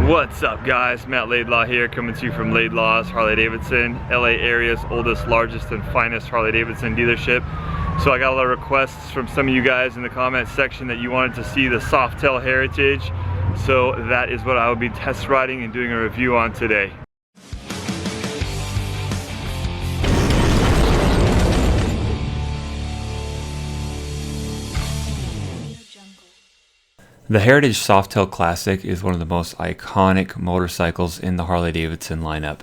What's up guys, Matt Laidlaw here, coming to you from Laidlaw's Harley-Davidson, LA area's oldest, largest, and finest Harley-Davidson dealership. So I got a lot of requests from some of you guys in the comment section that you wanted to see the Softail Heritage. So that is what I will be test riding and doing a review on today. The Heritage Softail Classic is one of the most iconic motorcycles in the Harley-Davidson lineup.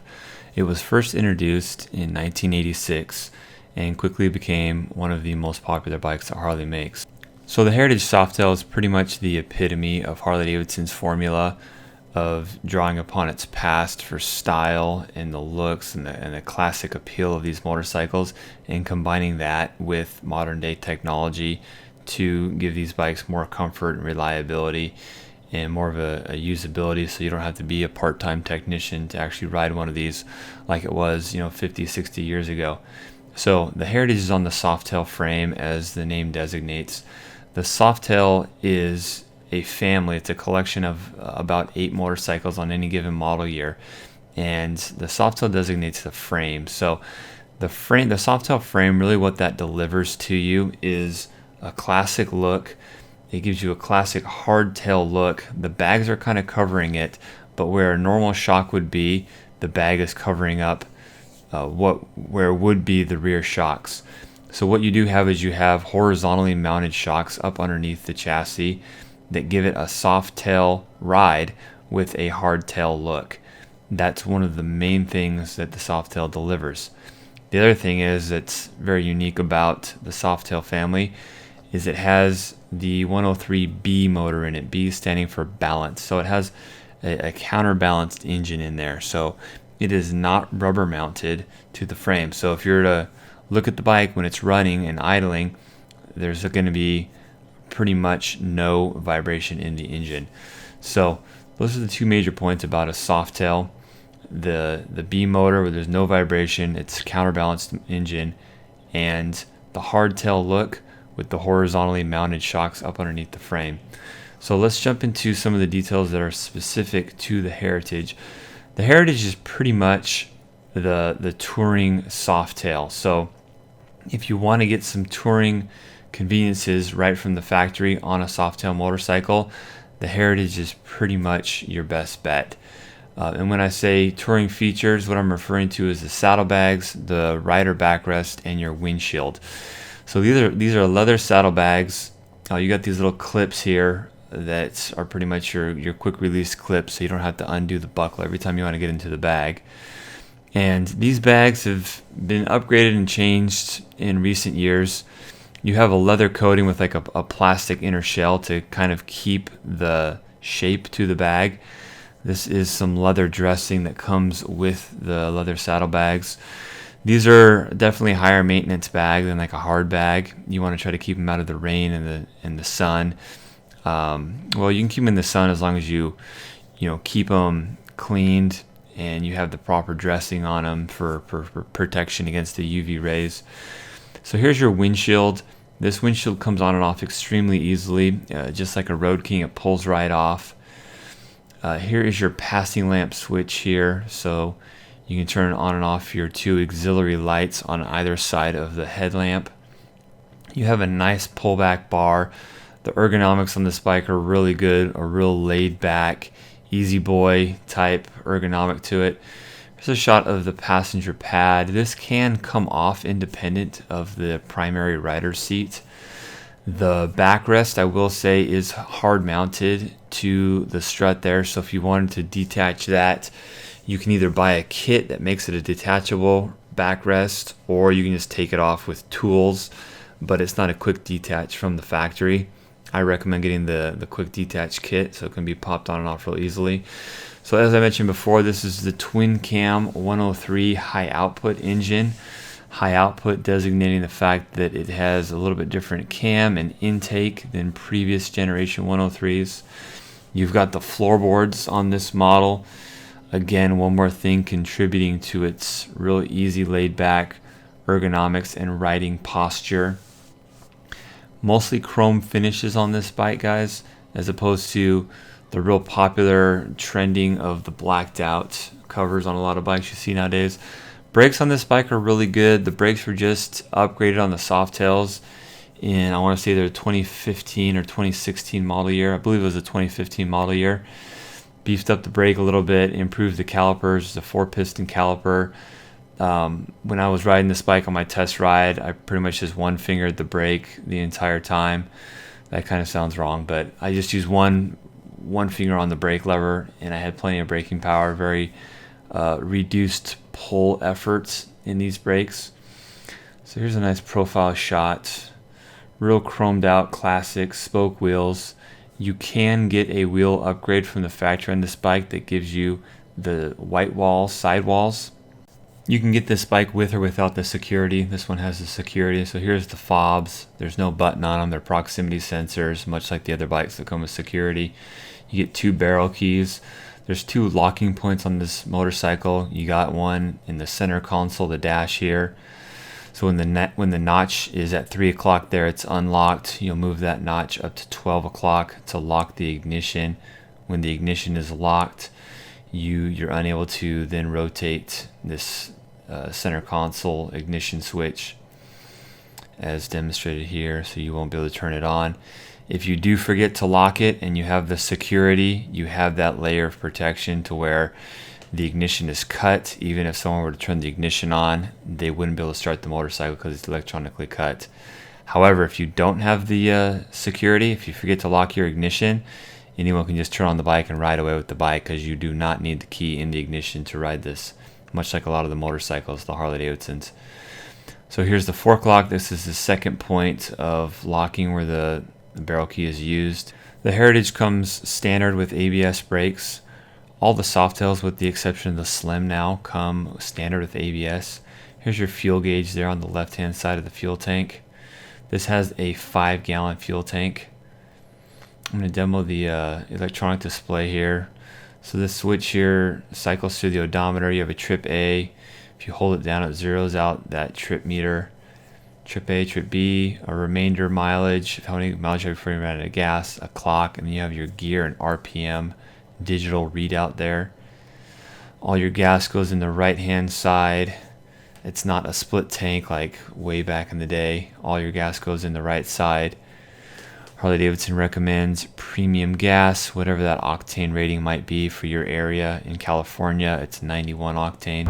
It was first introduced in 1986 and quickly became one of the most popular bikes that Harley makes. So the Heritage Softail is pretty much the epitome of Harley-Davidson's formula of drawing upon its past for style and the looks and the classic appeal of these motorcycles, and combining that with modern day technology to give these bikes more comfort and reliability and more of a usability, so you don't have to be a part-time technician to actually ride one of these like it was 50, 60 years ago. So the Heritage is on the Softail frame, as the name designates. The Softail is a family. It's a collection of about 8 motorcycles on any given model year, and the Softail designates the frame. So the Softail frame, really what that delivers to you is a classic look. It gives you a classic hardtail look. The bags are kind of covering it, but where a normal shock would be, the bag is covering up where would be the rear shocks. So what you do have is you have horizontally mounted shocks up underneath the chassis that give it a soft tail ride with a hardtail look. That's one of the main things that the Softail delivers. The other thing is that's very unique about the Softail family is it has the 103B motor in it, B standing for balance. So it has a counterbalanced engine in there. So it is not rubber mounted to the frame. So if you're to look at the bike when it's running and idling, there's going to be pretty much no vibration in the engine. So those are the two major points about a Softail. The B motor, where there's no vibration, it's counterbalanced engine, and the hardtail look with the horizontally mounted shocks up underneath the frame. So let's jump into some of the details that are specific to the Heritage. The Heritage is pretty much the touring Softail. So if you want to get some touring conveniences right from the factory on a Softail motorcycle, the Heritage is pretty much your best bet. And when I say touring features, what I'm referring to is the saddlebags, the rider backrest, and your windshield. So these are leather saddlebags. You got these little clips here that are pretty much your quick release clips, so you don't have to undo the buckle every time you want to get into the bag. And these bags have been upgraded and changed in recent years. You have a leather coating with like a plastic inner shell to kind of keep the shape to the bag. This is some leather dressing that comes with the leather saddlebags. These are definitely higher maintenance bag than like a hard bag. You want to try to keep them out of the rain and the sun. Well, you can keep them in the sun as long as you keep them cleaned and you have the proper dressing on them for protection against the UV rays. So here's your windshield. This windshield comes on and off extremely easily, just like a Road King. It pulls right off. Here is your passing lamp switch here, so you can turn on and off your 2 auxiliary lights on either side of the headlamp. You have a nice pullback bar. The ergonomics on this bike are really good, a real laid back, easy boy type ergonomic to it. Here's a shot of the passenger pad. This can come off independent of the primary rider's seat. The backrest, I will say, is hard mounted to the strut there, so if you wanted to detach that, you can either buy a kit that makes it a detachable backrest, or you can just take it off with tools, but it's not a quick detach from the factory. I recommend getting the quick detach kit so it can be popped on and off real easily. So as I mentioned before, this is the twin cam 103 high output engine. High output designating the fact that it has a little bit different cam and intake than previous generation 103s. You've got the floorboards on this model. Again, one more thing contributing to its real easy laid back ergonomics and riding posture. Mostly chrome finishes on this bike, guys, as opposed to the real popular trending of the blacked out covers on a lot of bikes you see nowadays. Brakes on this bike are really good. The brakes were just upgraded on the Softails in, I want to say, their 2015 or 2016 model year. I believe it was a 2015 model year. Beefed up the brake a little bit, improved the calipers. It's a 4-piston caliper. When I was riding this bike on my test ride, I pretty much just one-fingered the brake the entire time. That kind of sounds wrong, but I just used one finger on the brake lever, and I had plenty of braking power. Very reduced pull efforts in these brakes. So here's a nice profile shot. Real chromed out classic spoke wheels. You can get a wheel upgrade from the factory on this bike that gives you the white walls, sidewalls. You can get this bike with or without the security. This one has the security. So here's the fobs. There's no button on them. They're proximity sensors, much like the other bikes that come with security. You get 2 barrel keys. There's 2 locking points on this motorcycle. You got one in the center console, the dash here. So when the notch is at 3 o'clock there, it's unlocked. You'll move that notch up to 12 o'clock to lock the ignition. When the ignition is locked, you're unable to then rotate this center console ignition switch as demonstrated here, so you won't be able to turn it on. If you do forget to lock it and you have the security, you have that layer of protection to where the ignition is cut. Even if someone were to turn the ignition on, they wouldn't be able to start the motorcycle because it's electronically cut. However, if you don't have the security, if you forget to lock your ignition, anyone can just turn on the bike and ride away with the bike, because you do not need the key in the ignition to ride this, much like a lot of the motorcycles, the Harley-Davidsons. So here's the fork lock. This is the second point of locking where the barrel key is used. The Heritage comes standard with ABS brakes. All the Softails, with the exception of the Slim now, come standard with ABS. Here's your fuel gauge there on the left-hand side of the fuel tank. This has a 5-gallon fuel tank. I'm going to demo the electronic display here. So this switch here cycles through the odometer. You have a trip A. If you hold it down, it zeroes out that trip meter. Trip A, trip B, a remainder mileage, how many mileage have you before you ran out of gas, a clock, and then you have your gear and RPM digital readout there. All your gas goes in the right-hand side. It's not a split tank like way back in the day. All your gas goes in the right side. Harley-Davidson recommends premium gas, whatever that octane rating might be for your area. In California, it's 91 octane.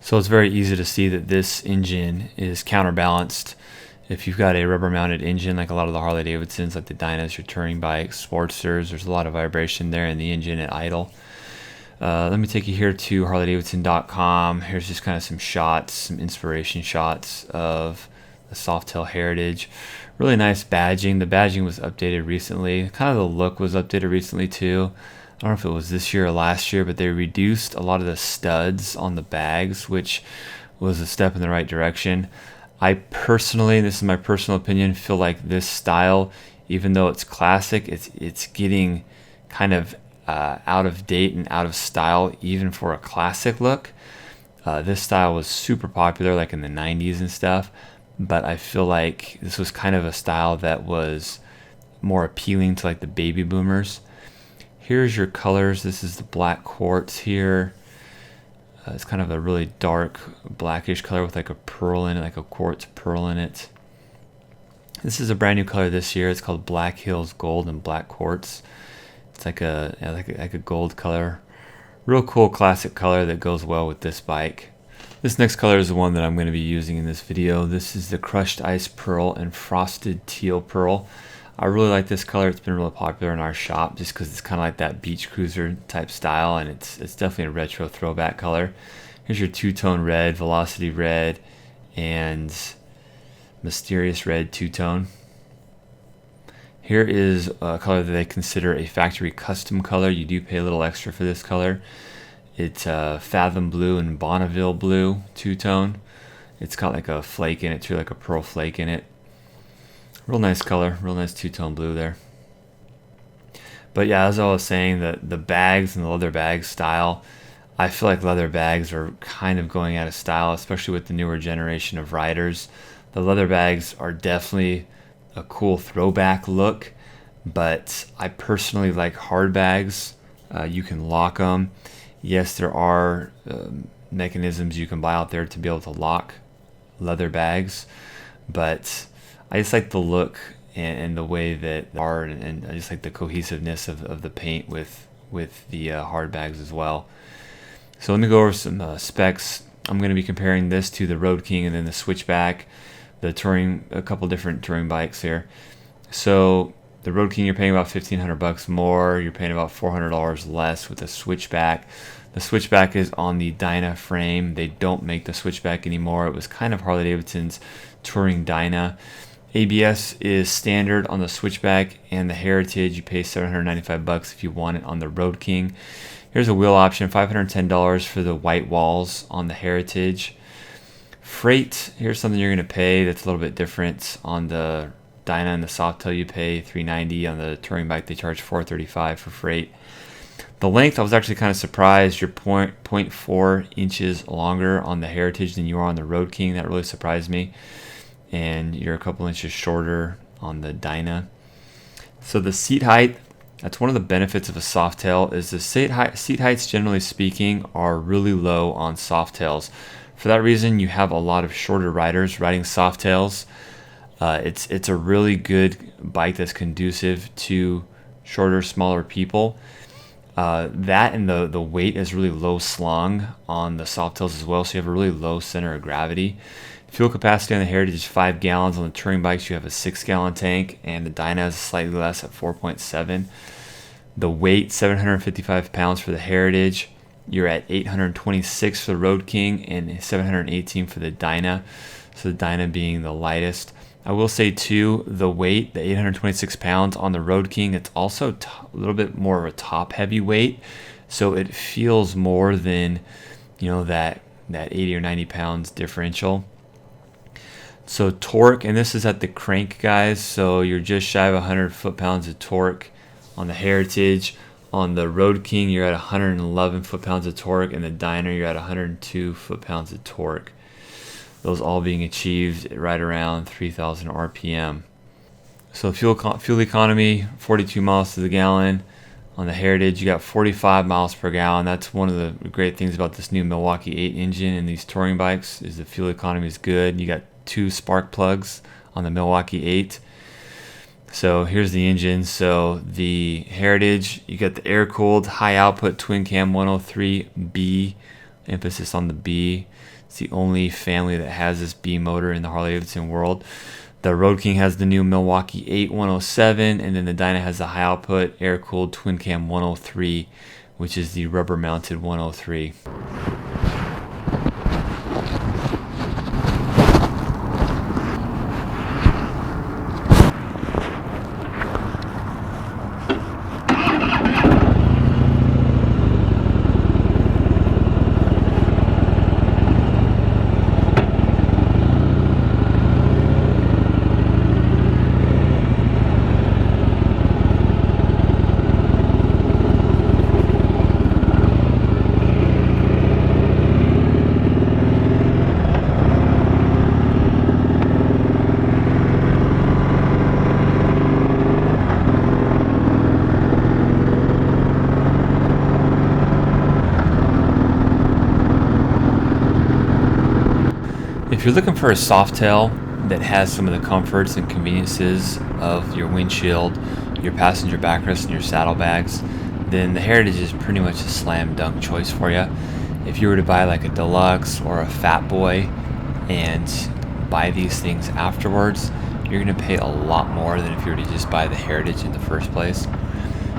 So it's very easy to see that this engine is counterbalanced. If you've got a rubber mounted engine like a lot of the Harley-Davidsons, like the Dynas, your touring bikes, Sportsters, there's a lot of vibration there in the engine at idle. Let me take you here to harleydavidson.com. Here's just kind of some shots, some inspiration shots of the Softail Heritage. Really nice badging. The badging was updated recently. Kind of the look was updated recently too. I don't know if it was this year or last year, but they reduced a lot of the studs on the bags, which was a step in the right direction. I personally, this is my personal opinion, feel like this style, even though it's classic, it's getting kind of out of date and out of style even for a classic look. This style was super popular like in the 90s and stuff, but I feel like this was kind of a style that was more appealing to like the baby boomers. Here's your colors. This is the black quartz here. It's kind of a really dark blackish color with like a pearl in it, like a quartz pearl in it. This is a brand new color this year. It's called Black Hills Gold and Black Quartz. It's like a gold color. Real cool classic color that goes well with this bike. This next color is the one that I'm going to be using in this video. This is the Crushed Ice Pearl and Frosted Teal Pearl. I really like this color. It's been really popular in our shop just because it's kind of like that beach cruiser type style, and it's definitely a retro throwback color. Here's your two-tone red, Velocity red, and Mysterious red two-tone. Here is a color that they consider a factory custom color. You do pay a little extra for this color. It's Fathom Blue and Bonneville Blue two-tone. It's got like a flake in it too, like a pearl flake in it. Real nice color, real nice two-tone blue there. But yeah, as I was saying, the bags and the leather bag style, I feel like leather bags are kind of going out of style, especially with the newer generation of riders. The leather bags are definitely a cool throwback look, but I personally like hard bags. You can lock them. Yes, there are mechanisms you can buy out there to be able to lock leather bags, but I just like the look and the way that they are, and I just like the cohesiveness of the paint with the hard bags as well. So let me go over some specs. I'm going to be comparing this to the Road King and then the Switchback, a couple different touring bikes here. So the Road King, you're paying about $1,500 more. You're paying about $400 less with the Switchback. The Switchback is on the Dyna frame. They don't make the Switchback anymore. It was kind of Harley-Davidson's touring Dyna. ABS is standard on the Switchback, and the Heritage, you pay $795 if you want it on the Road King. Here's a wheel option, $510 for the white walls on the Heritage. Freight, here's something you're going to pay that's a little bit different. On the Dyna and the Softail, you pay $390. On the touring bike, they charge $435 for freight. The length, I was actually kind of surprised. You're 0.4 inches longer on the Heritage than you are on the Road King. That really surprised me. And you're a couple inches shorter on the Dyna. So the seat height, that's one of the benefits of a Softail, is the seat heights, generally speaking, are really low on Softails. For that reason, you have a lot of shorter riders riding Softails. It's a really good bike that's conducive to shorter, smaller people. That and the weight is really low slung on the Softails as well, so you have a really low center of gravity. Fuel capacity on the Heritage is 5 gallons. On the touring bikes, you have a 6-gallon tank, and the Dyna is slightly less at 4.7. The weight, 755 pounds for the Heritage. You're at 826 for the Road King and 718 for the Dyna. So the Dyna being the lightest. I will say too, the weight, the 826 pounds on the Road King, it's also a little bit more of a top heavy weight. So it feels more than, that 80 or 90 pounds differential. So torque, and this is at the crank, guys, so you're just shy of 100 foot-pounds of torque on the Heritage. On the Road King, you're at 111 foot-pounds of torque, and the Dyna, you're at 102 foot-pounds of torque. Those all being achieved right around 3,000 RPM. So fuel economy, 42 miles to the gallon. On the Heritage, you got 45 miles per gallon. That's one of the great things about this new Milwaukee 8 engine and these touring bikes, is the fuel economy is good. You got 2 spark plugs on the Milwaukee 8. So here's the engine. So the Heritage, you got the air-cooled high output twin cam 103B, emphasis on the B. It's the only family that has this B motor in the Harley-Davidson world. The Road King has the new Milwaukee 8 107, and then the Dyna has the high output air-cooled twin cam 103, which is the rubber mounted 103. If you're looking for a Softail that has some of the comforts and conveniences of your windshield, your passenger backrest, and your saddlebags, then the Heritage is pretty much a slam dunk choice for you. If you were to buy like a Deluxe or a Fat Boy and buy these things afterwards, you're going to pay a lot more than if you were to just buy the Heritage in the first place.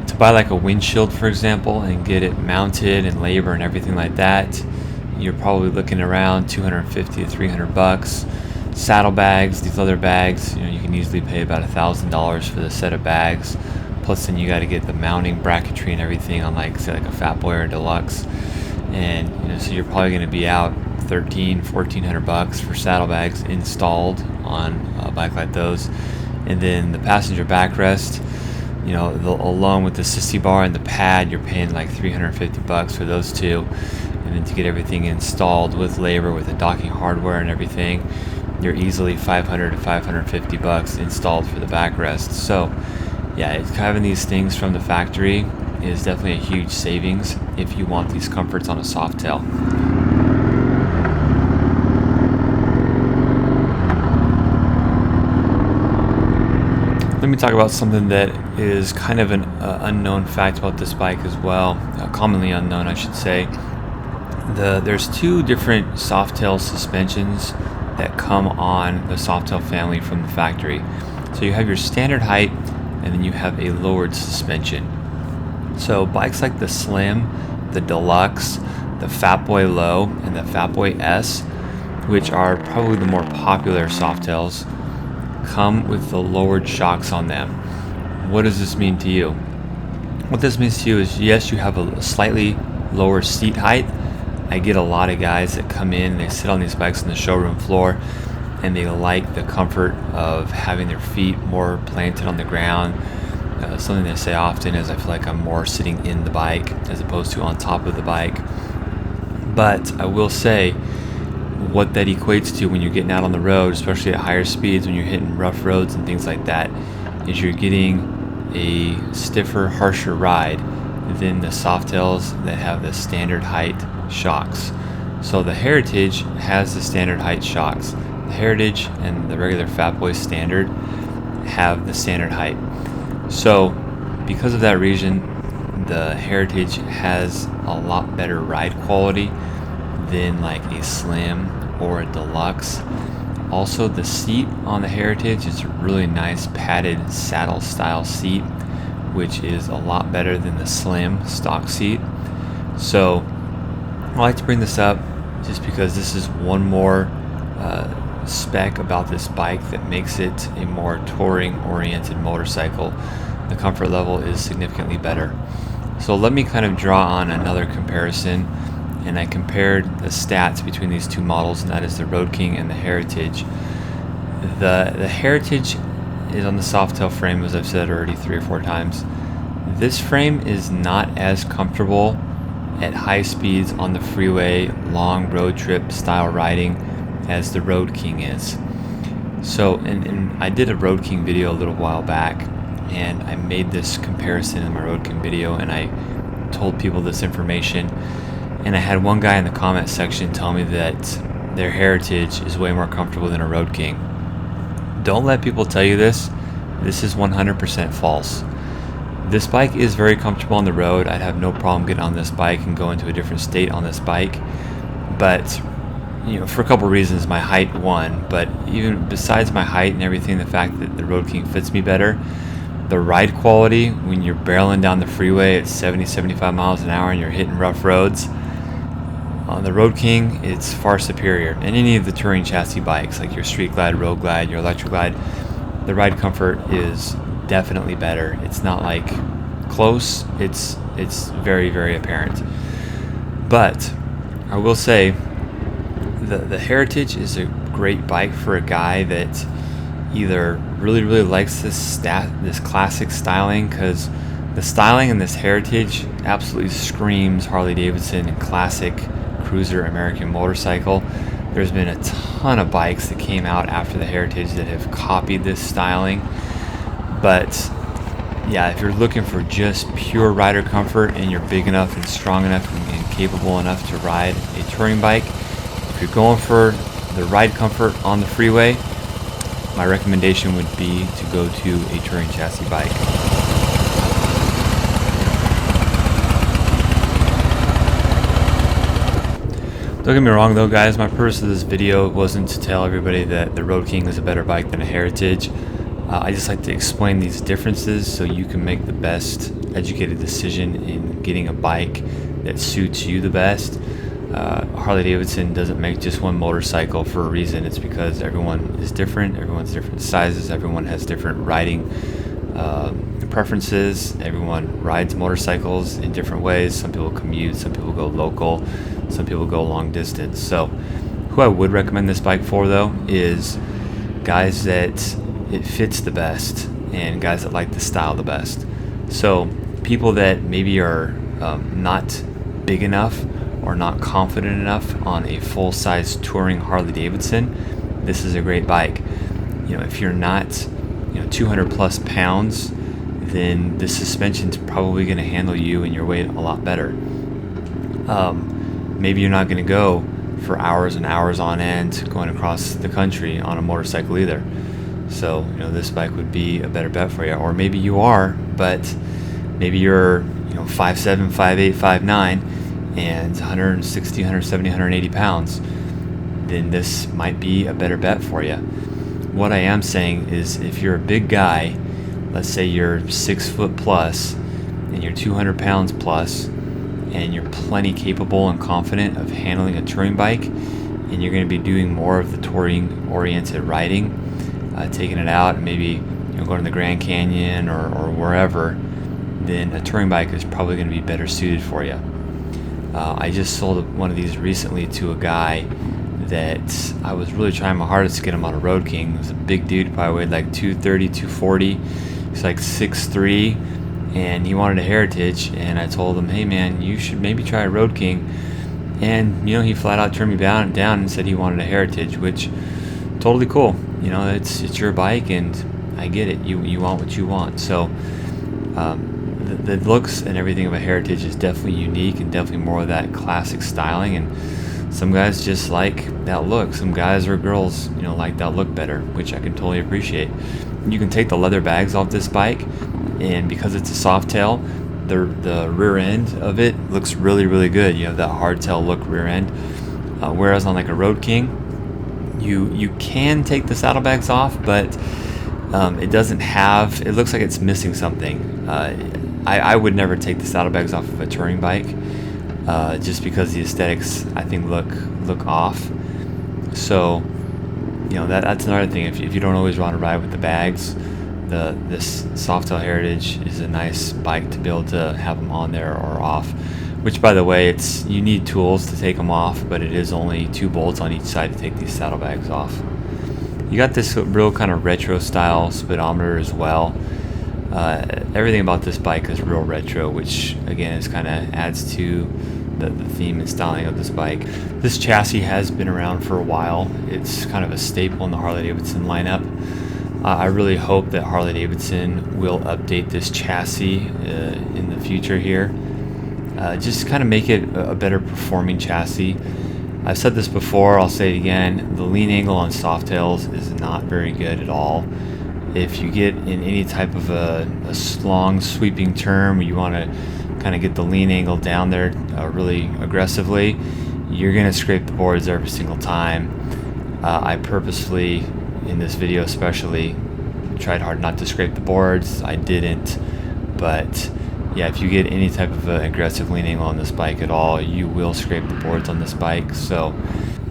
To buy like a windshield, for example, and get it mounted and labor and everything like that, you're probably looking around $250 to $300. Saddlebags, these other bags, you can easily pay about $1,000 for the set of bags. Plus, then you got to get the mounting bracketry and everything on, like, say, like a Fat Boy or a Deluxe, and so you're probably going to be out $1,400 for saddlebags installed on a bike like those. And then the passenger backrest, along with the sissy bar and the pad, you're paying like $350 for those two. And then to get everything installed with labor, with the docking hardware and everything, you're easily $500 to $550 installed for the backrest. So yeah, having these things from the factory is definitely a huge savings if you want these comforts on a Softail. Let me talk about something that is kind of an unknown fact about this bike as well, commonly unknown, I should say. There's two different Softail suspensions that come on the Softail family from the factory. So you have your standard height, and then you have a lowered suspension. So bikes like the Slim, the Deluxe, the Fat Boy Low, and the Fat Boy S, which are probably the more popular Softails, come with the lowered shocks on them. What does this mean to you? What this means to you is, yes, you have a slightly lower seat height. I get a lot of guys that come in and they sit on these bikes on the showroom floor and they like the comfort of having their feet more planted on the ground. Something they say often is, I feel like I'm more sitting in the bike as opposed to on top of the bike. But I will say, what that equates to when you're getting out on the road, especially at higher speeds, when you're hitting rough roads and things like that, is you're getting a stiffer, harsher ride than the Softails that have the standard height shocks. So the Heritage has the standard height shocks. The Heritage and the regular Fat Boy Standard have the standard height. So because of that reason, the Heritage has a lot better ride quality than like a Slim or a Deluxe. Also, the seat on the Heritage is a really nice padded saddle style seat, which is a lot better than the Slim stock seat. So I like to bring this up just because this is one more spec about this bike that makes it a more touring oriented motorcycle. The comfort level is significantly better. So let me kind of draw on another comparison, and I compared the stats between these two models, and that is the Road King and the Heritage. The Heritage is on the Softail frame, as I've said already 3 or 4 times. This frame is not as comfortable at high speeds on the freeway, long road trip style riding as the Road King is. So, and I did a Road King video a little while back, and I made this comparison in my Road King video, and I told people this information, and I had one guy in the comment section tell me that their Heritage is way more comfortable than a Road King. Don't let people tell you this. This is 100% false. This bike is very comfortable on the road. I'd have no problem getting on this bike and going to a different state on this bike. But, for a couple reasons, my height won. But even besides my height and everything, the fact that the Road King fits me better, the ride quality when you're barreling down the freeway at 70, 75 miles an hour and you're hitting rough roads, on the Road King, it's far superior. And any of the touring chassis bikes, like your Street Glide, Road Glide, your Electric Glide, the ride comfort is definitely better. It's not like close, it's very, very apparent. But I will say the Heritage is a great bike for a guy that either really, really likes this classic styling, because the styling in this Heritage absolutely screams Harley-Davidson and classic cruiser American motorcycle. There's been a ton of bikes that came out after the Heritage that have copied this styling. But yeah, if you're looking for just pure rider comfort and you're big enough and strong enough and capable enough to ride a touring bike, if you're going for the ride comfort on the freeway, my recommendation would be to go to a touring chassis bike. Don't get me wrong though, guys, my purpose of this video wasn't to tell everybody that the Road King is a better bike than a Heritage. I just like to explain these differences so you can make the best educated decision in getting a bike that suits you the best. Harley-Davidson doesn't make just one motorcycle for a reason. It's because everyone is different, everyone's different sizes, everyone has different riding preferences, everyone rides motorcycles in different ways. Some people commute, some people go local, some people go long distance. So who I would recommend this bike for though is guys that it fits the best and guys that like the style the best. So people that maybe are not big enough or not confident enough on a full-size touring Harley-Davidson, this is a great bike. You know, if you're not 200 plus pounds, then the suspension's probably going to handle you and your weight a lot better. Maybe you're not going to go for hours and hours on end going across the country on a motorcycle either. So this bike would be a better bet for you. Or maybe you are, but maybe you're 5'7", 5'8", 5'9", and 160, 170, 180 pounds. Then this might be a better bet for you. What I am saying is, if you're a big guy, let's say you're 6 foot plus and you're 200 pounds plus, and you're plenty capable and confident of handling a touring bike, and you're going to be doing more of the touring oriented riding, taking it out and maybe going to the Grand Canyon or wherever, then a touring bike is probably going to be better suited for you. I just sold one of these recently to a guy that I was really trying my hardest to get him on a Road King. He was a big dude, probably weighed like 230, 240. He's like 6'3", and he wanted a Heritage, and I told him, hey man, you should maybe try a Road King. And he flat out turned me down and said he wanted a Heritage, which totally cool. It's your bike, and I get it. You want what you want. So the looks and everything of a Heritage is definitely unique and definitely more of that classic styling, and some guys just like that look. Some guys or girls like that look better, which I can totally appreciate. You can take the leather bags off this bike, and because it's a Softail, the rear end of it looks really, really good. You have that hardtail look rear end, whereas on like a Road King, you can take the saddlebags off, but it doesn't have, it looks like it's missing something. I would never take the saddlebags off of a touring bike, just because the aesthetics I think look off. So that's another thing. If you don't always want to ride with the bags, this Softail Heritage is a nice bike to be able to have them on there or off. Which, by the way, you need tools to take them off, but it is only 2 bolts on each side to take these saddlebags off. You got this real kind of retro style speedometer as well. Everything about this bike is real retro, which again kind of adds to the theme and styling of this bike. This chassis has been around for a while. It's kind of a staple in the Harley-Davidson lineup. I really hope that Harley-Davidson will update this chassis in the future here. Just kind of make it a better performing chassis. I've said this before, I'll say it again, the lean angle on Softails is not very good at all. If you get in any type of a long sweeping turn where you want to kind of get the lean angle down there really aggressively, you're going to scrape the boards every single time. I purposefully, in this video especially, tried hard not to scrape the boards. I didn't, but yeah, if you get any type of aggressive lean angle on this bike at all, you will scrape the boards on this bike. So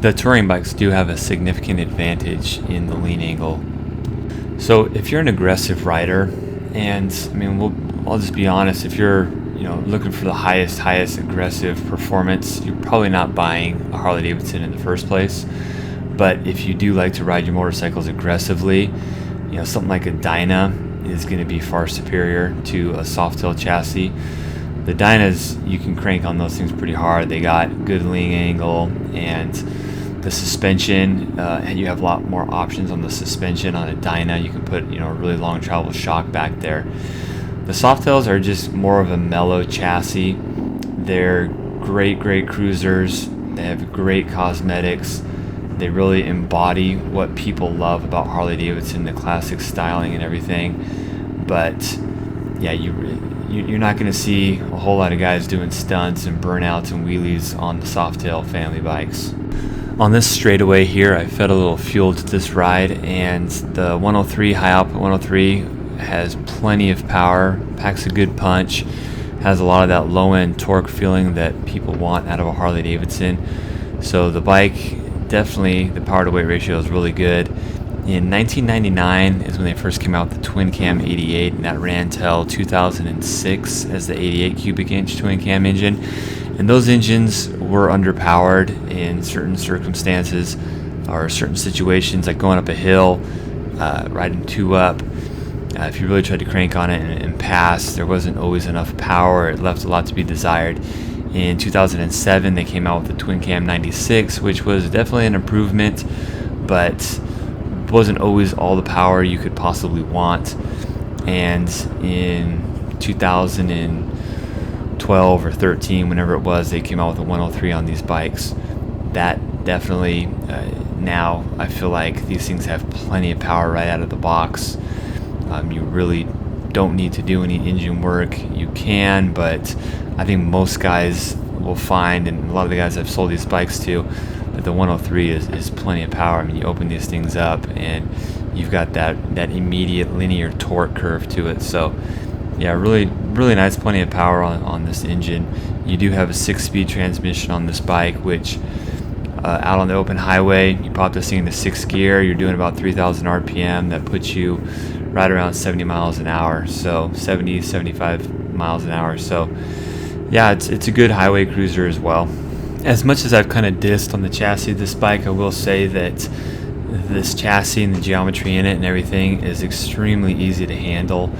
the touring bikes do have a significant advantage in the lean angle. So if you're an aggressive rider, and I'll just be honest, if you're looking for the highest aggressive performance, you're probably not buying a Harley-Davidson in the first place. But if you do like to ride your motorcycles aggressively, something like a Dyna is going to be far superior to a Softail chassis. The Dynas, you can crank on those things pretty hard. They got good lean angle, and the suspension, and you have a lot more options on the suspension on a Dyna. You can put a really long travel shock back there. The Softails are just more of a mellow chassis. They're great cruisers. They have great cosmetics. They really embody what people love about Harley-Davidson, the classic styling and everything. But yeah, you're not going to see a whole lot of guys doing stunts and burnouts and wheelies on the Softail family bikes. On this straightaway here, I fed a little fuel to this ride, and the 103 high output 103 has plenty of power, packs a good punch, has a lot of that low end torque feeling that people want out of a Harley-Davidson. So the bike, definitely the power to weight ratio is really good. In 1999 is when they first came out with the twin cam 88, and that ran till 2006 as the 88 cubic inch twin cam engine. And those engines were underpowered in certain circumstances or certain situations, like going up a hill, riding two up. If you really tried to crank on it and pass, there wasn't always enough power. It left a lot to be desired. In 2007, they came out with the twin cam 96, which was definitely an improvement, but wasn't always all the power you could possibly want. And in 2012 or 13, whenever it was, they came out with a 103 on these bikes. That definitely, now I feel like these things have plenty of power right out of the box. You really don't need to do any engine work. You can, but I think most guys will find, and a lot of the guys I've sold these bikes to, that the 103 is plenty of power. I mean, you open these things up and you've got that immediate linear torque curve to it. So yeah, really nice, plenty of power on this engine. You do have a 6-speed transmission on this bike, which out on the open highway, you pop this thing into 6th gear, you're doing about 3,000 RPM. That puts you right around 70 miles an hour, so 70, 75 miles an hour. So yeah, it's a good highway cruiser as well. As much as I've kind of dissed on the chassis of this bike, I will say that this chassis and the geometry in it and everything is extremely easy to handle.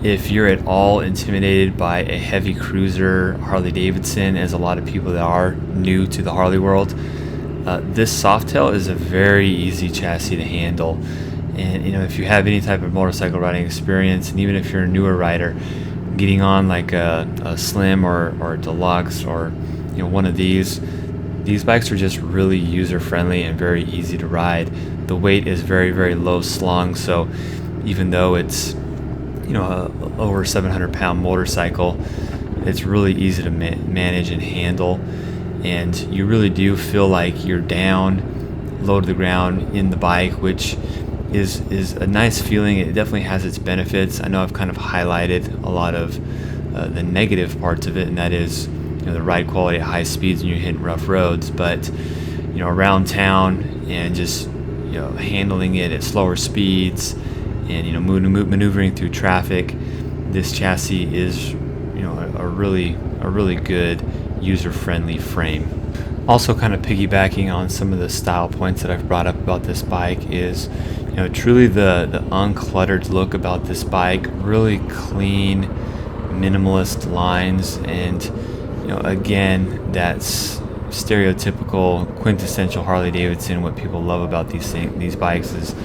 If you're at all intimidated by a heavy cruiser Harley-Davidson, as a lot of people that are new to the Harley world, this Softail is a very easy chassis to handle. And if you have any type of motorcycle riding experience, and even if you're a newer rider, getting on like a Slim or a Deluxe or one of these bikes are just really user friendly and very easy to ride. The weight is very, very low slung, so even though it's a over 700-pound motorcycle, it's really easy to manage and handle, and you really do feel like you're down, low to the ground in the bike, which is a nice feeling. It definitely has its benefits. I know I've kind of highlighted a lot of the negative parts of it, and that is the ride quality at high speeds when you're hitting rough roads. But around town and just handling it at slower speeds and maneuvering through traffic, this chassis is a really good user-friendly frame. Also, kind of piggybacking on some of the style points that I've brought up about this bike is truly the uncluttered look about this bike. Really clean, minimalist lines, and again, that's stereotypical, quintessential Harley-Davidson. What people love about these bikes is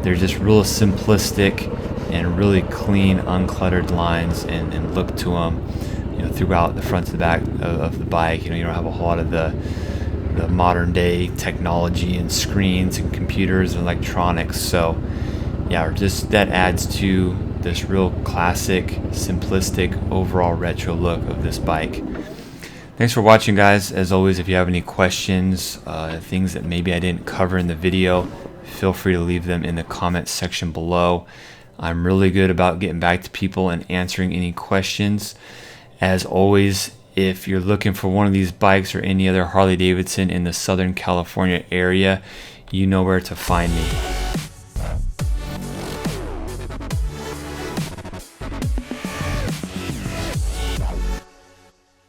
they're just real simplistic and really clean, uncluttered lines and look to them. Throughout the front to the back of the bike. You don't have a whole lot of the modern day technology and screens and computers and electronics. So yeah, just that adds to this real classic, simplistic, overall retro look of this bike. Thanks for watching, guys. As always, if you have any questions, things that maybe I didn't cover in the video, feel free to leave them in the comments section below. I'm really good about getting back to people and answering any questions. As always, if you're looking for one of these bikes or any other Harley-Davidson in the Southern California area, you know where to find me.